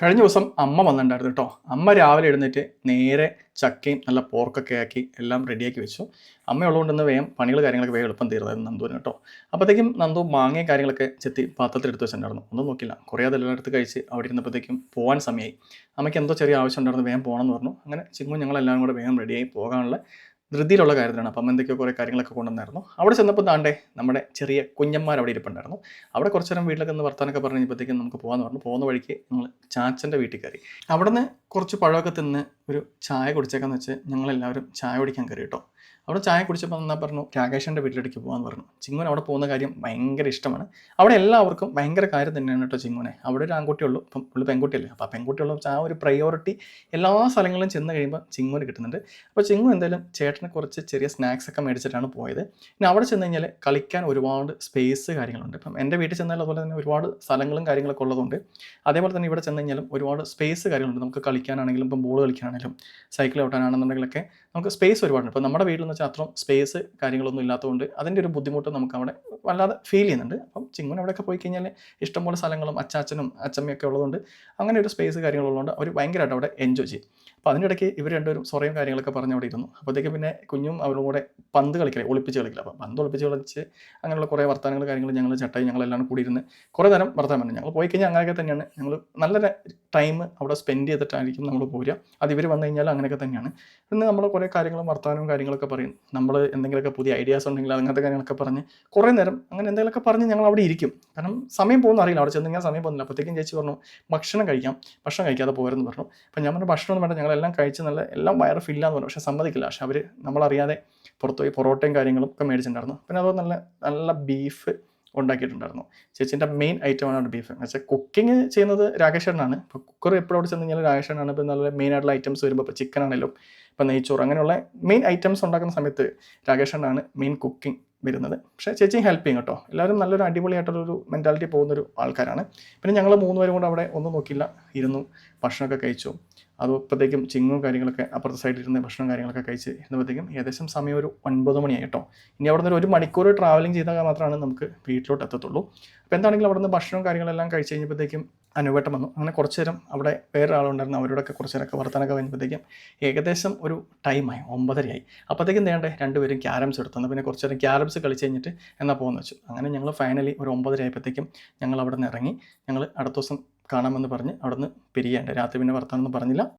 കഴിഞ്ഞ ദിവസം അമ്മ വന്നിട്ടുണ്ടായിരുന്നു കേട്ടോ. അമ്മ രാവിലെ എഴുന്നേറ്റ് നേരെ ചക്കയും നല്ല പോർക്കൊക്കെ ആക്കി എല്ലാം റെഡിയാക്കി വെച്ചു. അമ്മയുള്ളതുകൊണ്ട് ഇന്ന് വേഗം പണികൾ കാര്യങ്ങളൊക്കെ വേഗം എളുപ്പം തീർന്നായിരുന്നു നന്ദുവിന് കേട്ടോ. അപ്പോഴത്തേക്കും നന്ദു മാങ്ങയും കാര്യങ്ങളൊക്കെ ചെത്തി പാത്രത്തിൽ എടുത്ത് വെച്ചിട്ടുണ്ടായിരുന്നു. ഒന്നും നോക്കില്ല, കുറേ അതെല്ലാം എടുത്ത് കഴിച്ച് അവിടെ ഇരുന്നപ്പോഴത്തേക്കും പോകാൻ സമയമായി. അമ്മയ്ക്ക് എന്തോ ചെറിയ ആവശ്യം ഉണ്ടായിരുന്നു, വേഗം പോകണമെന്ന് പറഞ്ഞു. അങ്ങനെ ചിങ്ങും ഞങ്ങളെല്ലാവരും കൂടെ വേഗം റെഡിയായി പോകാനുള്ള ധൃതിയിലുള്ള കാര്യത്തിലാണ്. അപ്പം എന്തൊക്കെയോ കുറേ കാര്യങ്ങളൊക്കെ കൊണ്ടുവന്നായിരുന്നു. അവിടെ ചെന്നപ്പോൾ താണ്ടേ നമ്മുടെ ചെറിയ കുഞ്ഞന്മാർ അവിടെ ഇരിപ്പുണ്ടായിരുന്നു. അവിടെ കുറച്ച് നേരം വീട്ടിലൊക്കെ ഒന്ന് വർത്താനൊക്കെ പറഞ്ഞപ്പോഴത്തേക്കും നമുക്ക് പോകാമെന്ന് പറഞ്ഞു. പോകുന്ന വഴിക്ക് ഞങ്ങൾ ചാച്ചൻ്റെ വീട്ടിൽ കയറി. അവിടെ നിന്ന് കുറച്ച് പഴമൊക്കെ തിന്ന് ഒരു ചായ കുടിച്ചേക്കാന്ന് വെച്ച് ഞങ്ങളെല്ലാവരും ചായ കുടിക്കാൻ കയറി കേട്ടോ. അവിടെ ചായ കുടിച്ചപ്പോൾ എന്നാൽ പറഞ്ഞു രാകേഷൻ്റെ വീട്ടിലേക്ക് പോകാമെന്ന് പറഞ്ഞു. ചിങ്ങുൻ അവിടെ പോകുന്ന കാര്യം ഭയങ്കര ഇഷ്ടമാണ്. അവിടെ എല്ലാവർക്കും ഭയങ്കര കാര്യം തന്നെയാണ് കേട്ടോ ചിങ്ങുനെ. അവിടെ ഒരു ആൺകുട്ടിയുള്ളൂ, ഇപ്പം പുള്ളി പെൺകുട്ടിയല്ലേ. അപ്പോൾ ആ പെൺകുട്ടിയുള്ള ആ ഒരു പ്രയോറിറ്റി എല്ലാ സ്ഥലങ്ങളിലും ചെന്ന് കഴിയുമ്പോൾ ചിങ്ങുന് കിട്ടുന്നുണ്ട്. അപ്പോൾ ചിങ്ങു എന്തായാലും ചേട്ടന് കുറച്ച് ചെറിയ സ്നാക്സ് ഒക്കെ മേടിച്ചിട്ടാണ് പോയത്. പിന്നെ അവിടെ ചെന്ന് കഴിഞ്ഞാൽ കളിക്കാൻ ഒരുപാട് സ്പേസ് കാര്യങ്ങളുണ്ട്. ഇപ്പം എൻ്റെ വീട്ടിൽ ചെന്നാൽ അതുപോലെ തന്നെ ഒരുപാട് സ്ഥലങ്ങളും കാര്യങ്ങളൊക്കെ ഉള്ളതുകൊണ്ട് അതേപോലെ തന്നെ ഇവിടെ ചെന്ന് കഴിഞ്ഞാലും ഒരുപാട് സ്പേസ് കാര്യങ്ങളുണ്ട്. നമുക്ക് കളിക്കാനാണെങ്കിലും ഇപ്പം ബോൾ കളിക്കാനാണെങ്കിലും സൈക്കിൾ ഓട്ടാനാണെന്നുണ്ടെങ്കിലൊക്കെ നമുക്ക് സ്പേസ് ഒരുപാടുണ്ട്. ഇപ്പോൾ നമ്മുടെ വീട്ടിൽ വെച്ചാൽ അത്രയും സ്പേസ് കാര്യങ്ങളൊന്നും ഇല്ലാത്തതുകൊണ്ട് അതിൻ്റെ ഒരു ബുദ്ധിമുട്ട് നമുക്ക് അവിടെ വല്ലാതെ ഫീൽ ചെയ്യുന്നുണ്ട്. അപ്പം ചിങ്ങുൻ അവിടെയൊക്കെ പോയി കഴിഞ്ഞാൽ ഇഷ്ടംപോലെ സ്ഥലങ്ങളും അച്ചാച്ചനും അച്ചമ്മയൊക്കെ ഉള്ളതുകൊണ്ട് അങ്ങനെ ഒരു സ്പേസ് കാര്യങ്ങളുള്ളതുകൊണ്ട് അവർ ഭയങ്കരമായിട്ട് അവിടെ എൻജോയ് ചെയ്യും. അപ്പോൾ അതിനിടയ്ക്ക് ഇവർ രണ്ടുപേരും സൊറയും കാര്യങ്ങളൊക്കെ പറഞ്ഞ് അവിടെ ഇരുന്നു. അപ്പോഴത്തേക്ക് പിന്നെ കുഞ്ഞും അവരും കൂടെ പന്ത് കളിക്കില്ല, ഒളിപ്പിച്ച് കളിക്കില്ല. അപ്പം പന്ത് ഒളിപ്പിച്ച് കളിച്ച് അങ്ങനെയുള്ള കുറേ വർത്തമാനങ്ങൾ കാര്യങ്ങൾ ഞങ്ങൾ ചട്ടായി ഞങ്ങളെല്ലാം കൂടി ഇരുന്ന് കുറേ നേരം വർത്തമാനം പറഞ്ഞു. ഞങ്ങൾ പോയി കഴിഞ്ഞാൽ അങ്ങനെയൊക്കെ തന്നെയാണ്. ഞങ്ങൾ നല്ലൊരു ടൈം അവിടെ സ്പെൻഡ് ചെയ്തിട്ടായിരിക്കും നമ്മൾ പോരുക. അത് ഇവർ വന്നു കഴിഞ്ഞാൽ അങ്ങനെയൊക്കെ തന്നെയാണ്. ഇന്ന് നമ്മൾ കുറേ കാര്യങ്ങളും വർത്തമാനവും കാര്യങ്ങളൊക്കെ പറയും. നമ്മൾ എന്തെങ്കിലുമൊക്കെ പുതിയ ഐഡിയാസ് ഉണ്ടെങ്കിൽ അങ്ങനത്തെ കാര്യങ്ങളൊക്കെ പറഞ്ഞ് കുറേ നേരം അങ്ങനെ എന്തെങ്കിലുമൊക്കെ പറഞ്ഞ് ഞങ്ങൾ അവിടെ ഇരിക്കും. കാരണം സമയം പോകുന്ന അറിയില്ല. അവിടെ ചെന്ന് കഴിഞ്ഞാൽ സമയം പോകുന്നില്ല. അപ്പോഴത്തേക്കും ചേച്ചി പറഞ്ഞു ഭക്ഷണം കഴിക്കാതെ പോരെന്ന് പറഞ്ഞു. അപ്പം ഞാൻ പറഞ്ഞു ഭക്ഷണം ഒന്നും വേണ്ട, ഞങ്ങളെല്ലാം കഴിച്ച് നല്ല എല്ലാം വയറ് ഫില്ലാന്ന് പറഞ്ഞു. പക്ഷേ സമ്മതിക്കില്ല. പക്ഷേ അവർ നമ്മളറിയാതെ പുറത്തുപോയി പൊറോട്ടയും കാര്യങ്ങളും ഒക്കെ മേടിച്ചിട്ടുണ്ടായിരുന്നു. പിന്നെ അത് നല്ല നല്ല ബീഫ് ഉണ്ടാക്കിയിട്ടുണ്ടായിരുന്നു. ചേച്ചീൻ്റെ മെയിൻ ഐറ്റമാണ് ബീഫ്. എന്ന് വെച്ചാൽ കുക്കിംഗ് ചെയ്യുന്നത് രാകേഷേട്ടനാണ്. ഇപ്പോൾ കുക്കർ എപ്പോഴും അവിടെ ചെന്ന് കഴിഞ്ഞാൽ രാകേഷേട്ടനാണ്. ഇപ്പോൾ നല്ല മെയിൻ ആയിട്ടുള്ള ഐറ്റംസ് വരുമ്പോൾ ഇപ്പോൾ ചിക്കൻ ആണെങ്കിലും ഇപ്പോൾ നെയ്ച്ചോറ് അങ്ങനെയുള്ള മെയിൻ ഐറ്റംസ് ഉണ്ടാക്കുന്ന സമയത്ത് രാകേഷേട്ടനാണ് മെയിൻ കുക്കിംഗ് വരുന്നത്. പക്ഷേ ചേച്ചി ഹെൽപ്പ് ചെയ്യും കേട്ടോ. എല്ലാവരും നല്ലൊരു അടിപൊളിയായിട്ടുള്ളൊരു മെൻറ്റാലിറ്റി പോകുന്നൊരു ആൾക്കാരാണ്. പിന്നെ ഞങ്ങൾ 3 പേരും കൂടെ അവിടെ ഒന്നും നോക്കിയില്ല, ഇരുന്നു ഭക്ഷണമൊക്കെ കഴിച്ചു. അത് അപ്പോഴത്തേക്കും ചിങ്ങും കാര്യങ്ങളൊക്കെ അപ്പുറത്തെ സൈഡിൽ ഇരുന്ന് ഭക്ഷണം കാര്യങ്ങളൊക്കെ കഴിച്ച് ഇരുന്നപ്പോഴത്തേക്കും ഏകദേശം സമയം ഒരു 9 മണിയായി കേട്ടോ. ഇനി അവിടെ നിന്ന് ഒരു മണിക്കൂർ ട്രാവലിംഗ് ചെയ്താൽ മാത്രമാണ് നമുക്ക് വീട്ടിലോട്ട് എത്തത്തുള്ളൂ. അപ്പോൾ എന്താണെങ്കിലും അവിടെ നിന്ന് ഭക്ഷണവും കാര്യങ്ങളെല്ലാം കഴിച്ച് കഴിഞ്ഞപ്പോഴത്തേക്കും അനുവേട്ടം വന്നു. അങ്ങനെ കുറച്ച് നേരം അവിടെ വേറെ ആളുണ്ടായിരുന്നു, അവരോടൊക്കെ കുറച്ച് നേരമൊക്കെ വർത്താനൊക്കെ കഴിഞ്ഞപ്പോഴത്തേക്കും ഏകദേശം ഒരു ടൈമായി, 9:30 അപ്പോഴത്തേക്കും വേണ്ടേ രണ്ടുപേരും ക്യാരംസ് എടുത്തു. പിന്നെ കുറച്ച് നേരം ക്യാരംസ് കളിച്ച് കഴിഞ്ഞിട്ട് എന്നാൽ പോകുമെന്ന് വെച്ചു. അങ്ങനെ ഞങ്ങൾ ഫൈനലി ഒരു 9:30 ആയപ്പോഴത്തേക്കും ഞങ്ങൾ അവിടെ നിന്ന് ഇറങ്ങി. ഞങ്ങൾ അടുത്ത ദിവസം കാണാമെന്ന് പറഞ്ഞ് അവിടെ നിന്ന് പിരിയേണ്ട. രാത്രി പിന്നെ വർത്താനൊന്നും പറഞ്ഞില്ല.